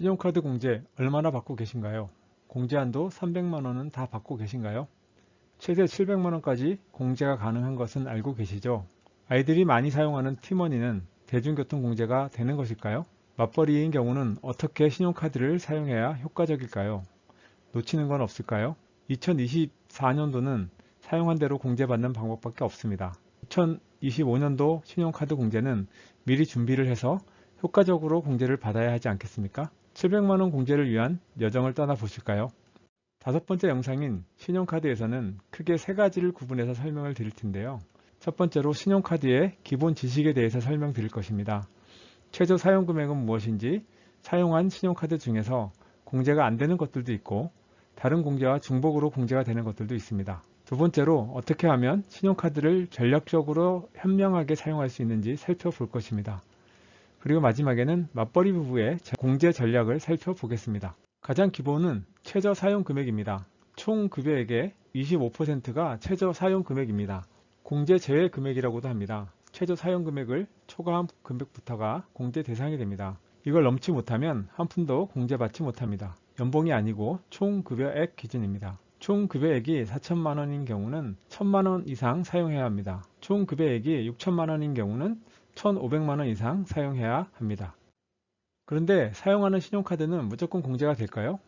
신용카드 공제 얼마나 받고 계신가요? 공제 한도 300만원은 다 받고 계신가요? 최대 700만원까지 공제가 가능한 것은 알고 계시죠? 아이들이 많이 사용하는 티머니는 대중교통 공제가 되는 것일까요? 맞벌이인 경우는 어떻게 신용카드를 사용해야 효과적일까요? 놓치는 건 없을까요? 2024년도는 사용한 대로 공제받는 방법밖에 없습니다. 2025년도 신용카드 공제는 미리 준비를 해서 효과적으로 공제를 받아야 하지 않겠습니까? 700만원 공제를 위한 여정을 떠나보실까요? 다섯 번째 영상인 신용카드에서는 크게 세 가지를 구분해서 설명을 드릴 텐데요. 첫 번째로 신용카드의 기본 지식에 대해서 설명드릴 것입니다. 최저 사용금액은 무엇인지, 사용한 신용카드 중에서 공제가 안 되는 것들도 있고 다른 공제와 중복으로 공제가 되는 것들도 있습니다. 두 번째로 어떻게 하면 신용카드를 전략적으로 현명하게 사용할 수 있는지 살펴볼 것입니다. 그리고 마지막에는 맞벌이 부부의 공제 전략을 살펴보겠습니다. 가장 기본은 최저 사용 금액입니다. 총 급여액의 25%가 최저 사용 금액입니다. 공제 제외 금액이라고도 합니다. 최저 사용 금액을 초과한 금액부터가 공제 대상이 됩니다. 이걸 넘지 못하면 한 푼도 공제받지 못합니다. 연봉이 아니고 총 급여액 기준입니다. 총 급여액이 4천만원인 경우는 1천만원 이상 사용해야 합니다. 총 급여액이 6천만원인 경우는 1,500만원 이상 사용해야 합니다. 그런데 사용하는 신용카드는 무조건 공제가 될까요?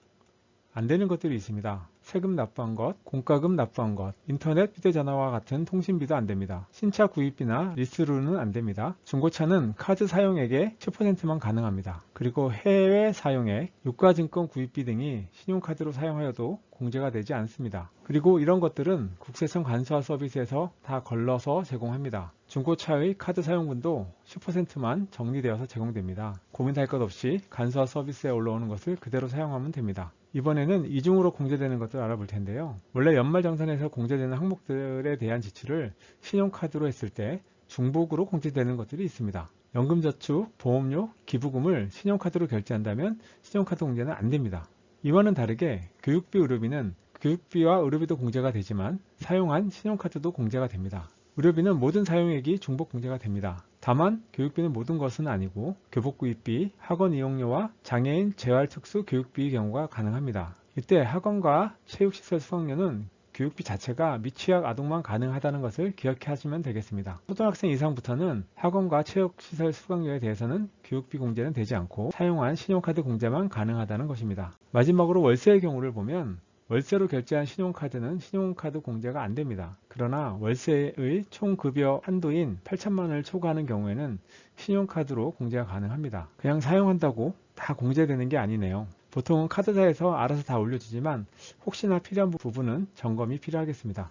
안 되는 것들이 있습니다. 세금 납부한 것, 공과금 납부한 것, 인터넷, 휴대전화와 같은 통신비도 안 됩니다. 신차 구입비나 리스로는 안 됩니다. 중고차는 카드 사용액의 10%만 가능합니다. 그리고 해외 사용액, 유가증권 구입비 등이 신용카드로 사용하여도 공제가 되지 않습니다. 그리고 이런 것들은 국세청 간소화 서비스에서 다 걸러서 제공합니다. 중고차의 카드 사용분도 10%만 정리되어서 제공됩니다. 고민할 것 없이 간소화 서비스에 올라오는 것을 그대로 사용하면 됩니다. 이번에는 이중으로 공제되는 것을 알아볼 텐데요. 원래 연말정산에서 공제되는 항목들에 대한 지출을 신용카드로 했을 때 중복으로 공제되는 것들이 있습니다. 연금저축, 보험료, 기부금을 신용카드로 결제한다면 신용카드 공제는 안 됩니다. 이와는 다르게 교육비, 의료비는 교육비와 의료비도 공제가 되지만 사용한 신용카드도 공제가 됩니다. 의료비는 모든 사용액이 중복 공제가 됩니다. 다만 교육비는 모든 것은 아니고 교복구입비, 학원 이용료와 장애인 재활특수 교육비의 경우가 가능합니다. 이때 학원과 체육시설 수강료는 교육비 자체가 미취학 아동만 가능하다는 것을 기억하시면 되겠습니다. 초등학생 이상부터는 학원과 체육시설 수강료에 대해서는 교육비 공제는 되지 않고 사용한 신용카드 공제만 가능하다는 것입니다. 마지막으로 월세의 경우를 보면 월세로 결제한 신용카드는 신용카드 공제가 안 됩니다. 그러나 월세의 총급여 한도인 8천만원을 초과하는 경우에는 신용카드로 공제가 가능합니다. 그냥 사용한다고 다 공제되는 게 아니네요. 보통은 카드사에서 알아서 다 올려주지만 혹시나 필요한 부분은 점검이 필요하겠습니다.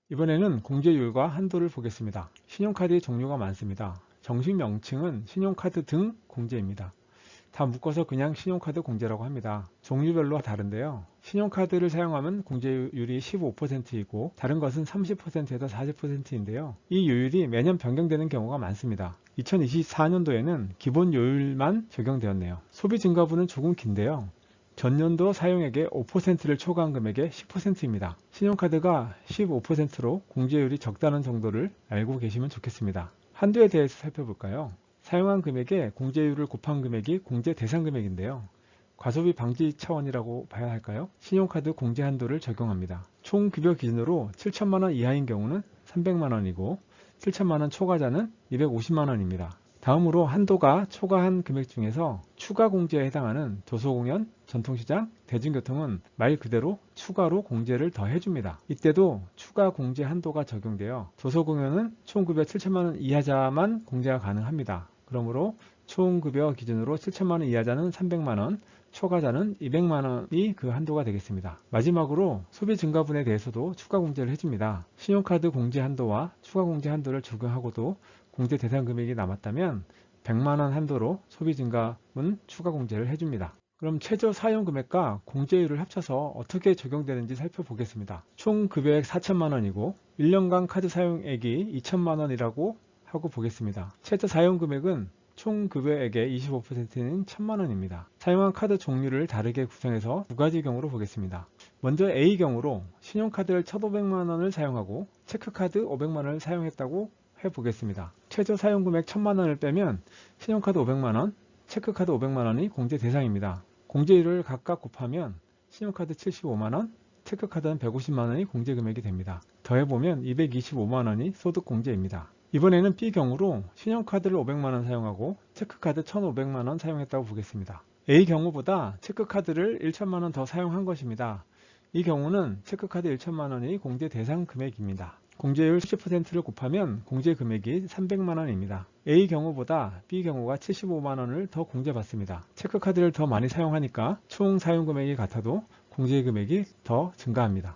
이번에는 공제율과 한도를 보겠습니다. 신용카드의 종류가 많습니다. 정식 명칭은 신용카드 등 공제입니다. 다 묶어서 그냥 신용카드 공제라고 합니다. 종류별로 다른데요. 신용카드를 사용하면 공제율이 15%이고 다른 것은 30%에서 40%인데요. 이 요율이 매년 변경되는 경우가 많습니다. 2024년도에는 기본 요율만 적용되었네요. 소비 증가분은 조금 긴데요. 전년도 사용액의 5%를 초과한 금액의 10%입니다. 신용카드가 15%로 공제율이 적다는 정도를 알고 계시면 좋겠습니다. 한도에 대해서 살펴볼까요? 사용한 금액에 공제율을 곱한 금액이 공제 대상 금액인데요. 과소비 방지 차원이라고 봐야 할까요? 신용카드 공제 한도를 적용합니다. 총 급여 기준으로 7천만원 이하인 경우는 300만원이고 7천만원 초과자는 250만원입니다. 다음으로 한도가 초과한 금액 중에서 추가 공제에 해당하는 도서공연, 전통시장, 대중교통은 말 그대로 추가로 공제를 더 해줍니다. 이때도 추가 공제 한도가 적용되어 도서공연은 총급여 7천만원 이하자만 공제가 가능합니다. 그러므로 총급여 기준으로 7천만원 이하자는 300만원, 초과자는 200만원이 그 한도가 되겠습니다. 마지막으로 소비 증가분에 대해서도 추가 공제를 해줍니다. 신용카드 공제 한도와 추가 공제 한도를 적용하고도 공제 대상 금액이 남았다면 100만원 한도로 소비 증가분 추가 공제를 해줍니다. 그럼 최저 사용 금액과 공제율을 합쳐서 어떻게 적용되는지 살펴보겠습니다. 총 급여액 4천만원이고 1년간 카드 사용액이 2천만원이라고 하고 보겠습니다. 최저 사용 금액은 총 급여액의 25%는 1천만원입니다. 사용한 카드 종류를 다르게 구성해서 두 가지 경우로 보겠습니다. 먼저 A경우로 신용카드를 1,500만원을 사용하고 체크카드 500만원을 사용했다고 해보겠습니다. 최저 사용금액 1,000만원을 빼면 신용카드 500만원, 체크카드 500만원이 공제 대상입니다. 공제율을 각각 곱하면 신용카드 75만원, 체크카드는 150만원이 공제금액이 됩니다. 더해보면 225만원이 소득공제입니다. 이번에는 B경우로 신용카드를 500만원 사용하고 체크카드 1,500만원 사용했다고 보겠습니다. A 경우보다 체크카드를 1천만원 더 사용한 것입니다. 이 경우는 체크카드 1천만원이 공제 대상 금액입니다. 공제율 10%를 곱하면 공제 금액이 300만원입니다. A 경우보다 B 경우가 75만원을 더 공제받습니다. 체크카드를 더 많이 사용하니까 총 사용 금액이 같아도 공제 금액이 더 증가합니다.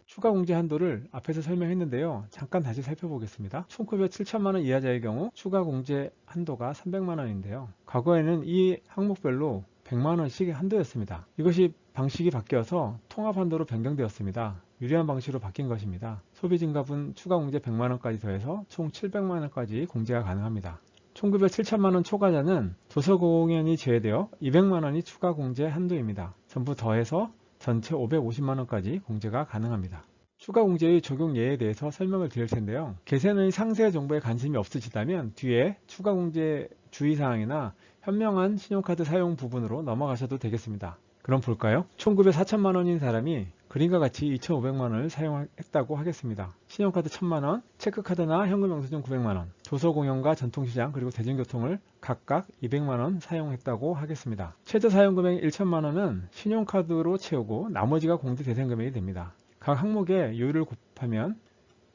추가 공제 한도를 앞에서 설명했는데요. 잠깐 다시 살펴보겠습니다. 총급여 7천만원 이하자의 경우 추가 공제 한도가 300만원인데요. 과거에는 이 항목별로 100만원씩 한도였습니다. 이것이 방식이 바뀌어서 통합 한도로 변경되었습니다. 유리한 방식으로 바뀐 것입니다. 소비증가분 추가 공제 100만원까지 더해서 총 700만원까지 공제가 가능합니다. 총급여 7천만원 초과자는 도서공연이 제외되어 200만원이 추가 공제 한도입니다. 전부 더해서 전체 550만원까지 공제가 가능합니다. 추가 공제의 적용 예에 대해서 설명을 드릴 텐데요. 계산의 상세 정보에 관심이 없으시다면 뒤에 추가 공제 주의사항이나 현명한 신용카드 사용 부분으로 넘어가셔도 되겠습니다. 그럼 볼까요? 총급여 4천만원인 사람이 그림과 같이 2,500만원을 사용했다고 하겠습니다. 신용카드 1,000만원, 체크카드나 현금영수증 900만원, 도서공연과 전통시장 그리고 대중교통을 각각 200만원 사용했다고 하겠습니다. 최저 사용금액 1천만원은 신용카드로 채우고 나머지가 공제 대상금액이 됩니다. 각 항목의 요율을 곱하면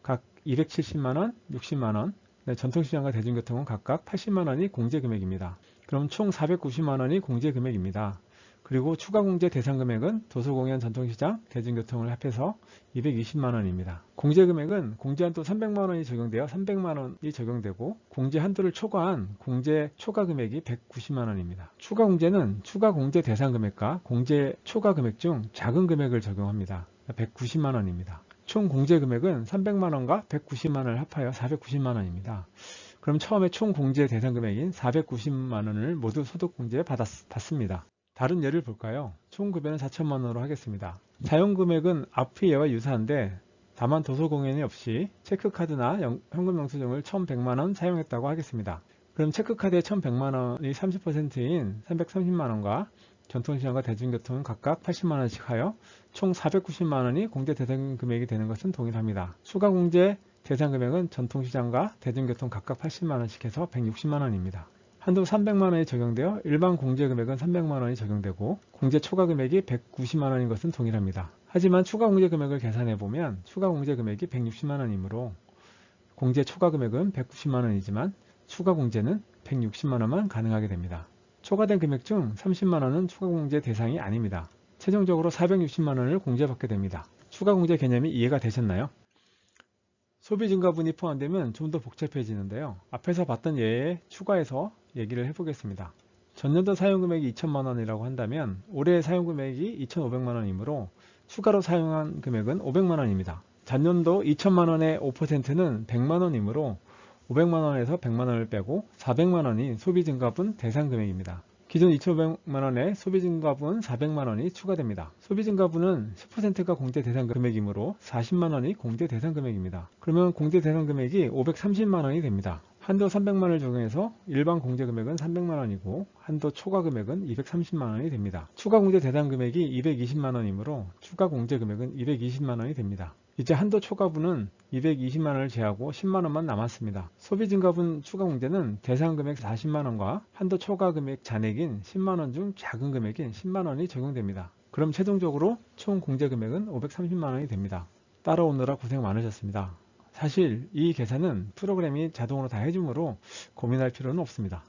각 270만원, 60만원, 전통시장과 대중교통은 각각 80만원이 공제금액입니다. 그럼 총 490만원이 공제금액입니다. 그리고 추가 공제 대상 금액은 도서공연, 전통시장, 대중교통을 합해서 220만원입니다. 공제 금액은 공제한도 300만원이 적용되어 300만원이 적용되고 공제 한도를 초과한 공제 초과 금액이 190만원입니다. 추가 공제는 추가 공제 대상 금액과 공제 초과 금액 중 작은 금액을 적용합니다. 190만원입니다. 총 공제 금액은 300만원과 190만원을 합하여 490만원입니다. 그럼 처음에 총 공제 대상 금액인 490만원을 모두 소득공제 받습니다. 다른 예를 볼까요? 총 급여는 4천만원으로 하겠습니다. 사용금액은 앞의 예와 유사한데 다만 도서공연이 없이 체크카드나 현금영수증을 1,100만원 사용했다고 하겠습니다. 그럼 체크카드의 1,100만원이 30%인 330만원과 전통시장과 대중교통은 각각 80만원씩 하여 총 490만원이 공제 대상 금액이 되는 것은 동일합니다. 추가 공제 대상 금액은 전통시장과 대중교통 각각 80만원씩 해서 160만원입니다. 한도 300만원이 적용되어 일반 공제 금액은 300만원이 적용되고 공제 초과 금액이 190만원인 것은 동일합니다. 하지만 추가 공제 금액을 계산해보면 추가 공제 금액이 160만원이므로 공제 초과 금액은 190만원이지만 추가 공제는 160만원만 가능하게 됩니다. 초과된 금액 중 30만원은 추가 공제 대상이 아닙니다. 최종적으로 460만원을 공제받게 됩니다. 추가 공제 개념이 이해가 되셨나요? 소비증가분이 포함되면 좀 더 복잡해지는데요. 앞에서 봤던 예에 추가해서 얘기를 해보겠습니다. 전년도 사용금액이 2천만원이라고 한다면 올해 사용금액이 2,500만원이므로 추가로 사용한 금액은 500만원입니다. 전년도 2천만원의 5%는 100만원이므로 500만원에서 100만원을 빼고 400만원이 소비증가분 대상금액입니다. 기존 2,500만원의 소비증가분 400만원이 추가됩니다. 소비증가분은 10%가 공제 대상 금액이므로 40만원이 공제 대상 금액입니다. 그러면 공제 대상 금액이 530만원이 됩니다. 한도 300만원을 적용해서 일반 공제 금액은 300만원이고 한도 초과 금액은 230만원이 됩니다. 추가 공제 대상 금액이 220만원이므로 추가 공제 금액은 220만원이 됩니다. 이제 한도 초과분은 220만원을 제하고 10만원만 남았습니다. 소비증가분 추가 공제는 대상 금액 40만원과 한도 초과 금액 잔액인 10만원 중 작은 금액인 10만원이 적용됩니다. 그럼 최종적으로 총 공제 금액은 530만원이 됩니다. 따라오느라 고생 많으셨습니다. 사실 이 계산은 프로그램이 자동으로 다 해주므로 고민할 필요는 없습니다.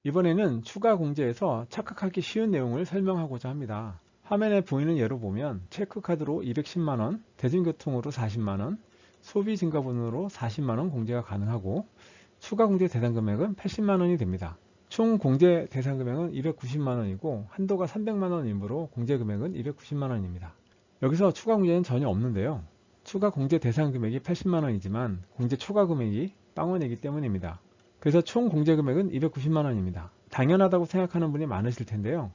이번에는 추가 공제에서 착각하기 쉬운 내용을 설명하고자 합니다. 화면에 보이는 예로 보면 체크카드로 210만원, 대중교통으로 40만원, 소비증가분으로 40만원 공제가 가능하고 추가 공제 대상 금액은 80만원이 됩니다. 총 공제 대상 금액은 290만원이고 한도가 300만원이므로 공제 금액은 290만원입니다. 여기서 추가 공제는 전혀 없는데요. 추가 공제 대상 금액이 80만원이지만 공제 초과 금액이 빵원이기 때문입니다. 그래서 총 공제 금액은 290만원입니다. 당연하다고 생각하는 분이 많으실 텐데요.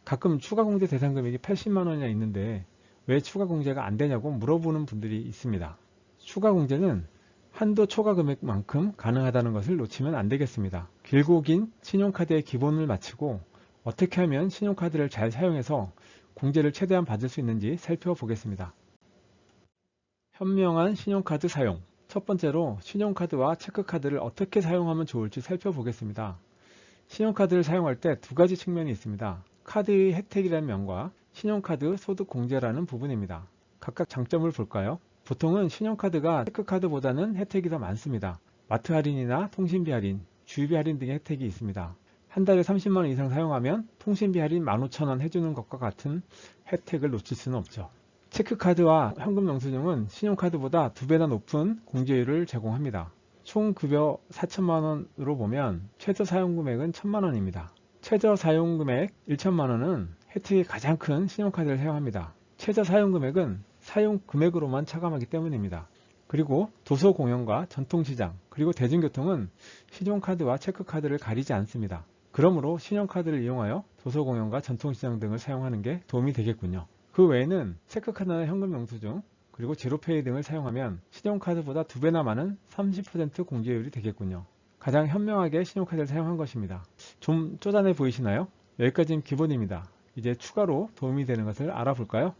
가끔 추가 공제 대상 금액이 80만원이나 있는데 왜 추가 공제가 안 되냐고 물어보는 분들이 있습니다. 추가 공제는 한도 초과 금액만큼 가능하다는 것을 놓치면 안 되겠습니다. 길고 긴 신용카드의 기본을 마치고 어떻게 하면 신용카드를 잘 사용해서 공제를 최대한 받을 수 있는지 살펴보겠습니다. 현명한 신용카드 사용. 첫 번째로 신용카드와 체크카드를 어떻게 사용하면 좋을지 살펴보겠습니다. 신용카드를 사용할 때 두 가지 측면이 있습니다. 카드의 혜택이라는 면과 신용카드 소득공제라는 부분입니다. 각각 장점을 볼까요? 보통은 신용카드가 체크카드보다는 혜택이 더 많습니다. 마트 할인이나 통신비 할인, 주유비 할인 등의 혜택이 있습니다. 한 달에 30만원 이상 사용하면 통신비 할인 15,000원 해주는 것과 같은 혜택을 놓칠 수는 없죠. 체크카드와 현금 영수증은 신용카드보다 2배나 높은 공제율을 제공합니다. 총 급여 4천만원으로 보면 최저 사용금액은 1,000만원입니다. 최저 사용금액 1천만원은 혜택이 가장 큰 신용카드를 사용합니다. 최저 사용금액은 사용금액으로만 차감하기 때문입니다. 그리고 도서공연과 전통시장, 그리고 대중교통은 신용카드와 체크카드를 가리지 않습니다. 그러므로 신용카드를 이용하여 도서공연과 전통시장 등을 사용하는 게 도움이 되겠군요. 그 외에는 체크카드나 현금영수증, 그리고 제로페이 등을 사용하면 신용카드보다 2배나 많은 30% 공제율이 되겠군요. 가장 현명하게 신용카드를 사용한 것입니다. 좀 쪼잔해 보이시나요? 여기까지는 기본입니다. 이제 추가로 도움이 되는 것을 알아볼까요?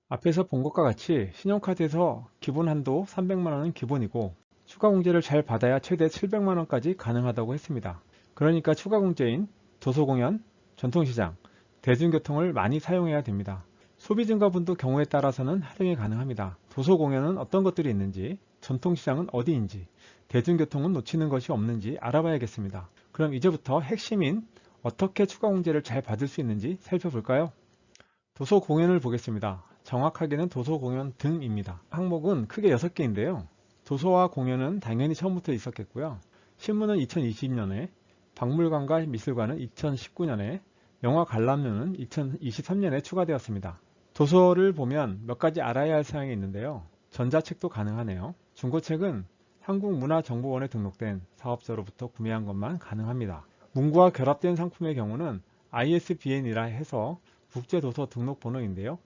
앞에서 본 것과 같이 신용카드에서 기본 한도 300만원은 기본이고 추가 공제를 잘 받아야 최대 700만원까지 가능하다고 했습니다. 그러니까 추가 공제인 도서공연, 전통시장, 대중교통을 많이 사용해야 됩니다. 소비 증가분도 경우에 따라서는 활용이 가능합니다. 도서공연은 어떤 것들이 있는지, 전통시장은 어디인지, 대중교통은 놓치는 것이 없는지 알아봐야겠습니다. 그럼 이제부터 핵심인 어떻게 추가 공제를 잘 받을 수 있는지 살펴볼까요? 도서공연을 보겠습니다. 정확하게는 도서공연 등입니다. 항목은 크게 6개인데요. 도서와 공연은 당연히 처음부터 있었겠고요. 신문은 2020년에, 박물관과 미술관은 2019년에, 영화 관람료는 2023년에 추가되었습니다. 도서를 보면 몇 가지 알아야 할 사항이 있는데요. 전자책도 가능하네요. 중고책은 한국문화정보원에 등록된 사업자로부터 구매한 것만 가능합니다. 문구와 결합된 상품의 경우는 ISBN이라 해서 국제도서 등록번호인데요.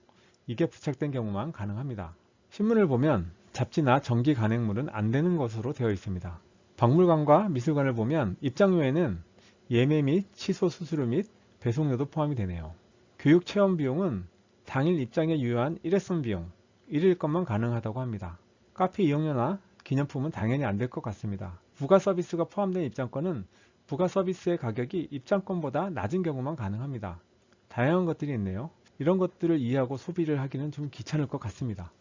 이게 부착된 경우만 가능합니다. 신문을 보면 잡지나 정기 간행물은 안 되는 것으로 되어 있습니다. 박물관과 미술관을 보면 입장료에는 예매 및 취소 수수료 및 배송료도 포함이 되네요. 교육 체험 비용은 당일 입장에 유효한 일회성 비용, 1일 것만 가능하다고 합니다. 카페 이용료나 기념품은 당연히 안 될 것 같습니다. 부가 서비스가 포함된 입장권은 부가 서비스의 가격이 입장권보다 낮은 경우만 가능합니다. 다양한 것들이 있네요. 이런 것들을 이해하고 소비를 하기는 좀 귀찮을 것 같습니다.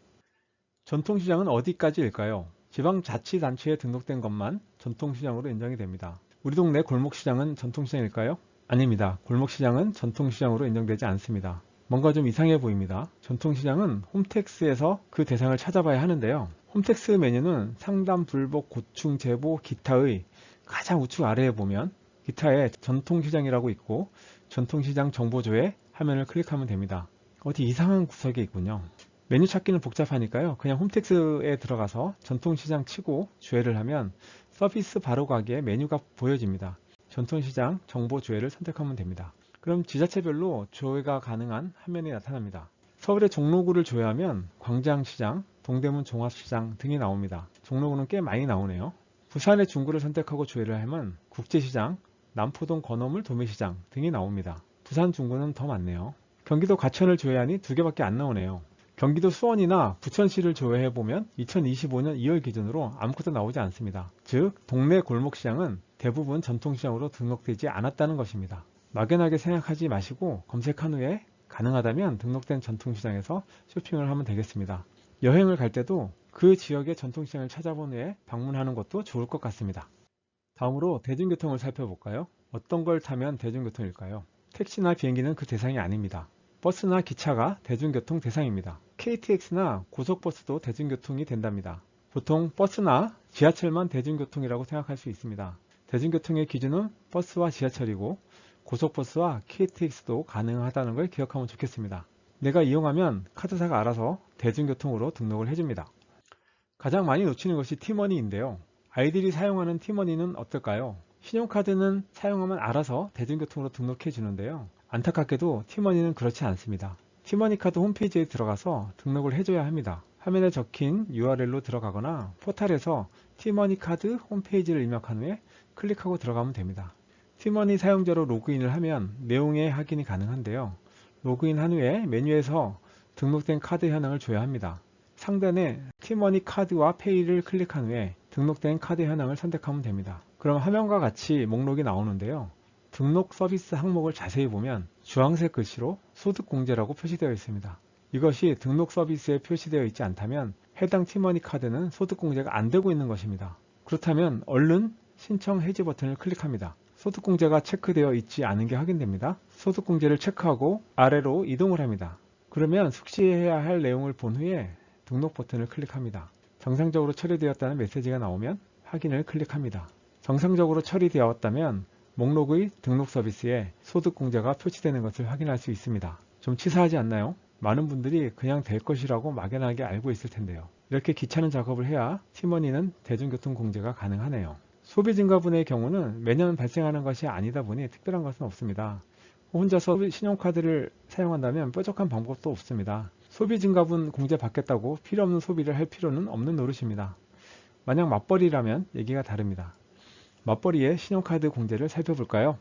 전통시장은 어디까지일까요? 지방자치단체에 등록된 것만 전통시장으로 인정이 됩니다. 우리 동네 골목시장은 전통시장일까요? 아닙니다. 골목시장은 전통시장으로 인정되지 않습니다. 뭔가 좀 이상해 보입니다. 전통시장은 홈택스에서 그 대상을 찾아봐야 하는데요. 홈택스 메뉴는 상담, 불복, 고충, 제보, 기타의 가장 우측 아래에 보면 기타에 전통시장이라고 있고 전통시장 정보조회 화면을 클릭하면 됩니다. 어디 이상한 구석에 있군요. 메뉴 찾기는 복잡하니까요. 그냥 홈택스에 들어가서 전통시장 치고 조회를 하면 서비스 바로 가기에 메뉴가 보여집니다. 전통시장 정보조회를 선택하면 됩니다. 그럼 지자체별로 조회가 가능한 화면이 나타납니다. 서울의 종로구를 조회하면 광장시장, 동대문 종합시장 등이 나옵니다. 종로구는 꽤 많이 나오네요. 부산의 중구를 선택하고 조회를 하면 국제시장, 남포동 건어물 도매시장 등이 나옵니다. 부산 중구는 더 많네요. 경기도 과천을 조회하니 2개밖에 안 나오네요. 경기도 수원이나 부천시를 조회해보면 2025년 2월 기준으로 아무것도 나오지 않습니다. 즉 동네 골목시장은 대부분 전통시장으로 등록되지 않았다는 것입니다. 막연하게 생각하지 마시고 검색한 후에 가능하다면 등록된 전통시장에서 쇼핑을 하면 되겠습니다. 여행을 갈 때도 그 지역의 전통시장을 찾아본 후에 방문하는 것도 좋을 것 같습니다. 다음으로 대중교통을 살펴볼까요? 어떤 걸 타면 대중교통일까요? 택시나 비행기는 그 대상이 아닙니다. 버스나 기차가 대중교통 대상입니다. KTX나 고속버스도 대중교통이 된답니다. 보통 버스나 지하철만 대중교통이라고 생각할 수 있습니다. 대중교통의 기준은 버스와 지하철이고 고속버스와 KTX도 가능하다는 걸 기억하면 좋겠습니다. 내가 이용하면 카드사가 알아서 대중교통으로 등록을 해줍니다. 가장 많이 놓치는 것이 티머니인데요. 아이들이 사용하는 티머니는 어떨까요? 신용카드는 사용하면 알아서 대중교통으로 등록해 주는데요. 안타깝게도 티머니는 그렇지 않습니다. 티머니 카드 홈페이지에 들어가서 등록을 해줘야 합니다. 화면에 적힌 URL로 들어가거나 포탈에서 티머니 카드 홈페이지를 입력한 후에 클릭하고 들어가면 됩니다. 티머니 사용자로 로그인을 하면 내용의 확인이 가능한데요. 로그인 한 후에 메뉴에서 등록된 카드 현황을 줘야 합니다. 상단에 티머니 카드와 페이를 클릭한 후에 등록된 카드 현황을 선택하면 됩니다. 그럼 화면과 같이 목록이 나오는데요. 등록 서비스 항목을 자세히 보면 주황색 글씨로 소득공제라고 표시되어 있습니다. 이것이 등록 서비스에 표시되어 있지 않다면 해당 티머니 카드는 소득공제가 안 되고 있는 것입니다. 그렇다면 얼른 신청 해지 버튼을 클릭합니다. 소득공제가 체크되어 있지 않은 게 확인됩니다. 소득공제를 체크하고 아래로 이동을 합니다. 그러면 숙지해야 할 내용을 본 후에 등록 버튼을 클릭합니다. 정상적으로 처리되었다는 메시지가 나오면 확인을 클릭합니다. 정상적으로 처리되었다면 목록의 등록 서비스에 소득공제가 표시되는 것을 확인할 수 있습니다. 좀 치사하지 않나요? 많은 분들이 그냥 될 것이라고 막연하게 알고 있을 텐데요. 이렇게 귀찮은 작업을 해야 티머니는 대중교통 공제가 가능하네요. 소비 증가분의 경우는 매년 발생하는 것이 아니다 보니 특별한 것은 없습니다. 혼자서 신용카드를 사용한다면 뾰족한 방법도 없습니다. 소비 증가분 공제 받겠다고 필요 없는 소비를 할 필요는 없는 노릇입니다. 만약 맞벌이라면 얘기가 다릅니다. 맞벌이의 신용카드 공제를 살펴볼까요?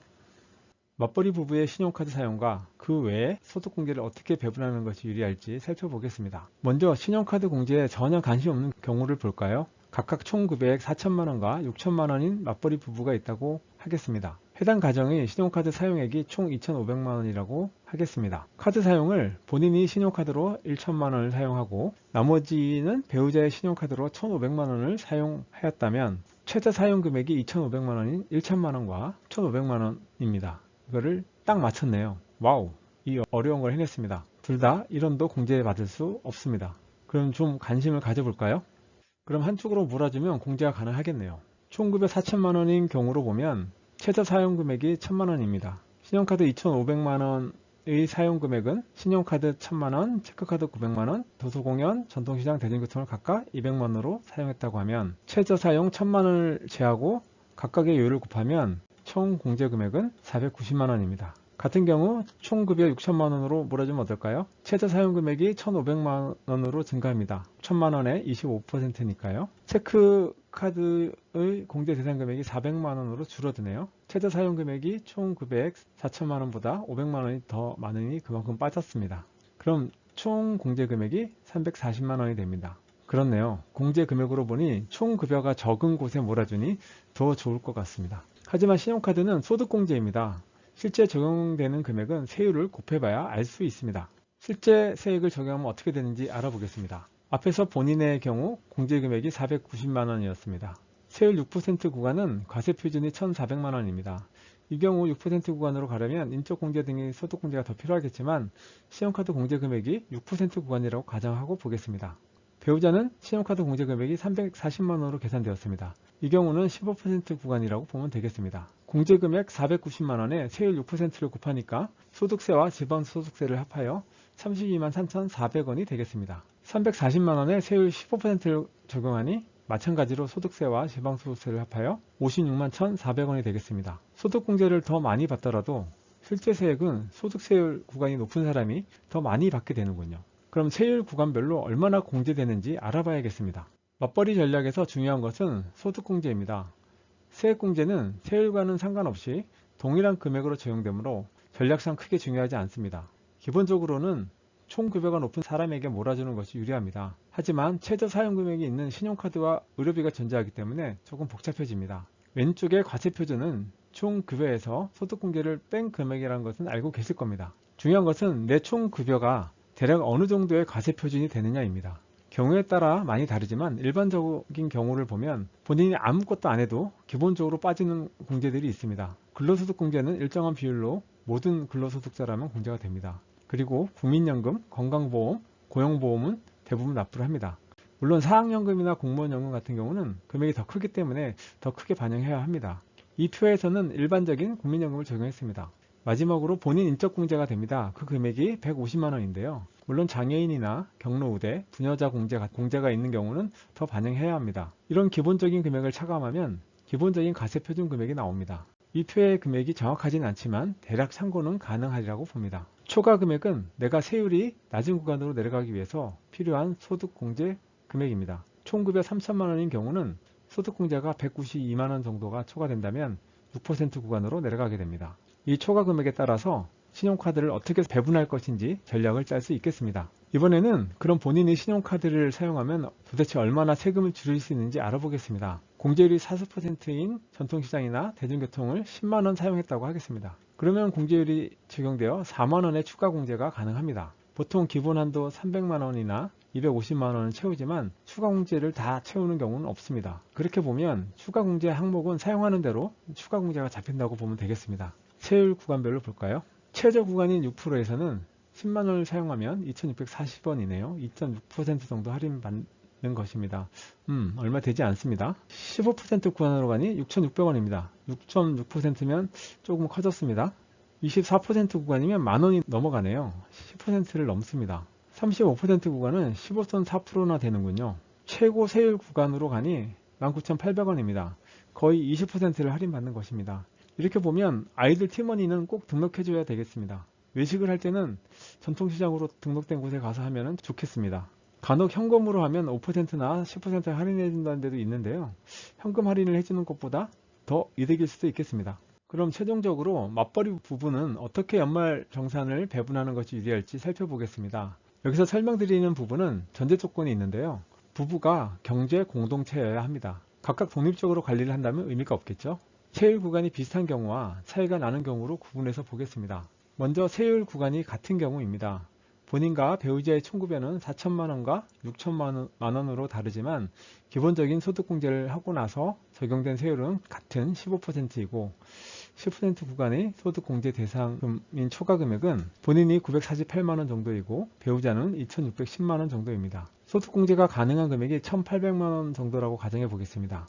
맞벌이 부부의 신용카드 사용과 그 외에 소득공제를 어떻게 배분하는 것이 유리할지 살펴보겠습니다. 먼저 신용카드 공제에 전혀 관심 없는 경우를 볼까요? 각각 총 금액 4천만원과 6천만원인 맞벌이 부부가 있다고 하겠습니다. 해당 가정의 신용카드 사용액이 총 2,500만원이라고 하겠습니다. 카드 사용을 본인이 신용카드로 1천만원을 사용하고 나머지는 배우자의 신용카드로 1,500만원을 사용하였다면 최저 사용 금액이 2,500만원인 1천만원과 1,500만원입니다. 이거를 딱 맞췄네요. 와우, 이 어려운 걸 해냈습니다. 둘 다 1원도 공제받을 수 없습니다. 그럼 좀 관심을 가져볼까요? 그럼 한쪽으로 몰아주면 공제가 가능하겠네요. 총 금액 4천만원인 경우로 보면 최저 사용 금액이 1,000만원입니다. 신용카드 2,500만원의 사용 금액은 신용카드 1,000만원, 체크카드 900만원, 도서공연, 전통시장, 대중교통을 각각 200만원으로 사용했다고 하면 최저 사용 1,000만원을 제하고 각각의 요율을 곱하면 총 공제 금액은 490만원입니다. 같은 경우 총 급여 6천만원으로 몰아주면 어떨까요? 최저 사용 금액이 1,500만원으로 증가합니다. 1,000만원의 25%니까요. 체크카드의 공제 대상 금액이 400만원으로 줄어드네요. 최저 사용 금액이 총 금액 4천만원보다 500만원이 더 많으니 그만큼 빠졌습니다. 그럼 총 공제 금액이 340만원이 됩니다. 그렇네요. 공제 금액으로 보니 총 급여가 적은 곳에 몰아주니 더 좋을 것 같습니다. 하지만 신용카드는 소득공제입니다. 실제 적용되는 금액은 세율을 곱해봐야 알 수 있습니다. 실제 세액을 적용하면 어떻게 되는지 알아보겠습니다. 앞에서 본인의 경우 공제 금액이 490만원이었습니다. 세율 6% 구간은 과세 표준이 1,400만원입니다. 이 경우 6% 구간으로 가려면 인적공제 등의 소득공제가 더 필요하겠지만 신용카드 공제 금액이 6% 구간이라고 가정하고 보겠습니다. 배우자는 신용카드 공제 금액이 340만원으로 계산되었습니다. 이 경우는 15% 구간이라고 보면 되겠습니다. 공제금액 490만원에 세율 6%를 곱하니까 소득세와 지방소득세를 합하여 32만 3,400원이 되겠습니다. 340만원에 세율 15%를 적용하니 마찬가지로 소득세와 지방소득세를 합하여 56만 1,400원이 되겠습니다. 소득공제를 더 많이 받더라도 실제 세액은 소득세율 구간이 높은 사람이 더 많이 받게 되는군요. 그럼 세율 구간별로 얼마나 공제되는지 알아봐야겠습니다. 맞벌이 전략에서 중요한 것은 소득공제입니다. 세액공제는 세율과는 상관없이 동일한 금액으로 적용되므로 전략상 크게 중요하지 않습니다. 기본적으로는 총 급여가 높은 사람에게 몰아주는 것이 유리합니다. 하지만 최저 사용 금액이 있는 신용카드와 의료비가 존재하기 때문에 조금 복잡해집니다. 왼쪽의 과세 표준은 총 급여에서 소득공제를 뺀 금액이라는 것은 알고 계실 겁니다. 중요한 것은 내 총 급여가 대략 어느 정도의 과세 표준이 되느냐입니다. 경우에 따라 많이 다르지만 일반적인 경우를 보면 본인이 아무것도 안 해도 기본적으로 빠지는 공제들이 있습니다. 근로소득공제는 일정한 비율로 모든 근로소득자라면 공제가 됩니다. 그리고 국민연금, 건강보험, 고용보험은 대부분 납부를 합니다. 물론 사학연금이나 공무원연금 같은 경우는 금액이 더 크기 때문에 더 크게 반영해야 합니다. 이 표에서는 일반적인 국민연금을 적용했습니다. 마지막으로 본인 인적공제가 됩니다. 그 금액이 150만원인데요. 물론 장애인이나 경로우대, 부녀자 공제가 있는 경우는 더 반영해야 합니다. 이런 기본적인 금액을 차감하면 기본적인 과세표준 금액이 나옵니다. 이 표의 금액이 정확하진 않지만 대략 참고는 가능하리라고 봅니다. 초과 금액은 내가 세율이 낮은 구간으로 내려가기 위해서 필요한 소득공제 금액입니다. 총 급여 3천만원인 경우는 소득공제가 192만원 정도가 초과된다면 6% 구간으로 내려가게 됩니다. 이 초과 금액에 따라서 신용카드를 어떻게 배분할 것인지 전략을 짤 수 있겠습니다. 이번에는 그럼 본인이 신용카드를 사용하면 도대체 얼마나 세금을 줄일 수 있는지 알아보겠습니다. 공제율이 40%인 전통시장이나 대중교통을 10만원 사용했다고 하겠습니다. 그러면 공제율이 적용되어 4만원의 추가 공제가 가능합니다. 보통 기본 한도 300만원이나 250만원을 채우지만 추가 공제를 다 채우는 경우는 없습니다. 그렇게 보면 추가 공제 항목은 사용하는 대로 추가 공제가 잡힌다고 보면 되겠습니다. 세율 구간별로 볼까요? 최저 구간인 6%에서는 10만원을 사용하면 2,640원이네요. 2.6% 정도 할인받는 것입니다. 얼마 되지 않습니다. 15% 구간으로 가니 6,600원입니다. 6.6%면 조금 커졌습니다. 24% 구간이면 만원이 넘어가네요. 10%를 넘습니다. 35% 구간은 15.4%나 되는군요. 최고 세율 구간으로 가니 19,800원입니다. 거의 20%를 할인받는 것입니다. 이렇게 보면 아이들 티머니는 꼭 등록해줘야 되겠습니다. 외식을 할 때는 전통시장으로 등록된 곳에 가서 하면 좋겠습니다. 간혹 현금으로 하면 5%나 10% 할인해준다는 데도 있는데요. 현금 할인을 해주는 것보다 더 이득일 수도 있겠습니다. 그럼 최종적으로 맞벌이 부부는 어떻게 연말 정산을 배분하는 것이 유리할지 살펴보겠습니다. 여기서 설명드리는 부분은 전제 조건이 있는데요. 부부가 경제 공동체여야 합니다. 각각 독립적으로 관리를 한다면 의미가 없겠죠. 세율 구간이 비슷한 경우와 차이가 나는 경우로 구분해서 보겠습니다. 먼저 세율 구간이 같은 경우입니다. 본인과 배우자의 총급여는 4천만원과 6천만원으로 다르지만 기본적인 소득공제를 하고 나서 적용된 세율은 같은 15%이고 10% 구간의 소득공제 대상금인 초과금액은 본인이 948만원 정도이고 배우자는 2610만원 정도입니다. 소득공제가 가능한 금액이 1800만원 정도라고 가정해 보겠습니다.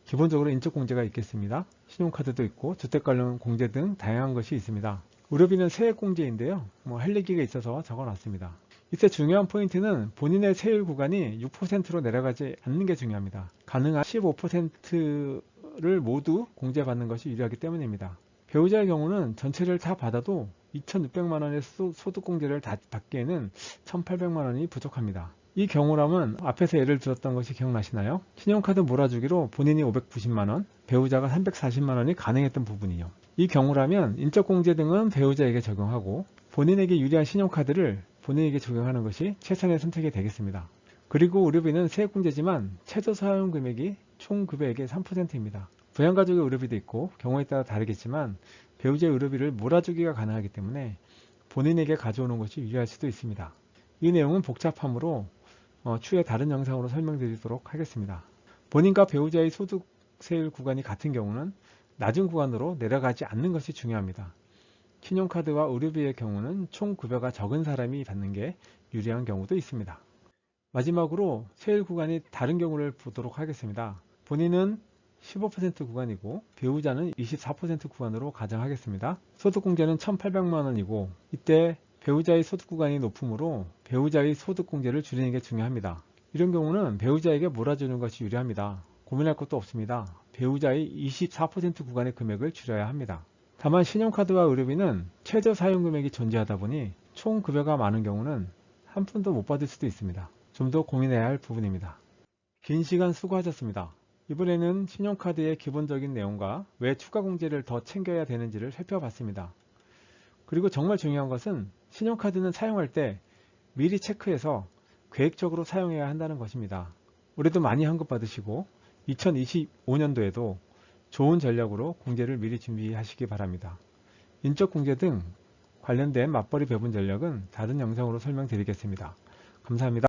기본적으로 인적공제가 있겠습니다. 신용카드도 있고 주택 관련 공제 등 다양한 것이 있습니다. 의료비는 세액공제인데요. 할 얘기가 있어서 적어놨습니다. 이때 중요한 포인트는 본인의 세율 구간이 6%로 내려가지 않는 게 중요합니다. 가능한 15%를 모두 공제받는 것이 유리하기 때문입니다. 배우자의 경우는 전체를 다 받아도 2,600만원의 소득공제를 다 받기에는 1,800만원이 부족합니다. 이 경우라면 앞에서 예를 들었던 것이 기억나시나요? 신용카드 몰아주기로 본인이 590만원, 배우자가 340만원이 가능했던 부분이요. 이 경우라면 인적공제 등은 배우자에게 적용하고 본인에게 유리한 신용카드를 본인에게 적용하는 것이 최선의 선택이 되겠습니다. 그리고 의료비는 세액공제지만 최저 사용 금액이 총 급여액의 3%입니다. 부양가족의 의료비도 있고 경우에 따라 다르겠지만 배우자의 의료비를 몰아주기가 가능하기 때문에 본인에게 가져오는 것이 유리할 수도 있습니다. 이 내용은 복잡하므로 추후에 다른 영상으로 설명드리도록 하겠습니다. 본인과 배우자의 소득 세율 구간이 같은 경우는 낮은 구간으로 내려가지 않는 것이 중요합니다. 신용카드와 의료비의 경우는 총 급여가 적은 사람이 받는 게 유리한 경우도 있습니다. 마지막으로 세율 구간이 다른 경우를 보도록 하겠습니다. 본인은 15% 구간이고 배우자는 24% 구간으로 가정하겠습니다. 소득공제는 1,800만원이고 이때 배우자의 소득 구간이 높으므로 배우자의 소득공제를 줄이는 게 중요합니다. 이런 경우는 배우자에게 몰아주는 것이 유리합니다. 고민할 것도 없습니다. 배우자의 24% 구간의 금액을 줄여야 합니다. 다만 신용카드와 의료비는 최저 사용 금액이 존재하다 보니 총 급여가 많은 경우는 한 푼도 못 받을 수도 있습니다. 좀 더 고민해야 할 부분입니다. 긴 시간 수고하셨습니다. 이번에는 신용카드의 기본적인 내용과 왜 추가 공제를 더 챙겨야 되는지를 살펴봤습니다. 그리고 정말 중요한 것은 신용카드는 사용할 때 미리 체크해서 계획적으로 사용해야 한다는 것입니다. 올해도 많이 환급 받으시고 2025년도에도 좋은 전략으로 공제를 미리 준비하시기 바랍니다. 인적공제 등 관련된 맞벌이 배분 전략은 다른 영상으로 설명드리겠습니다. 감사합니다.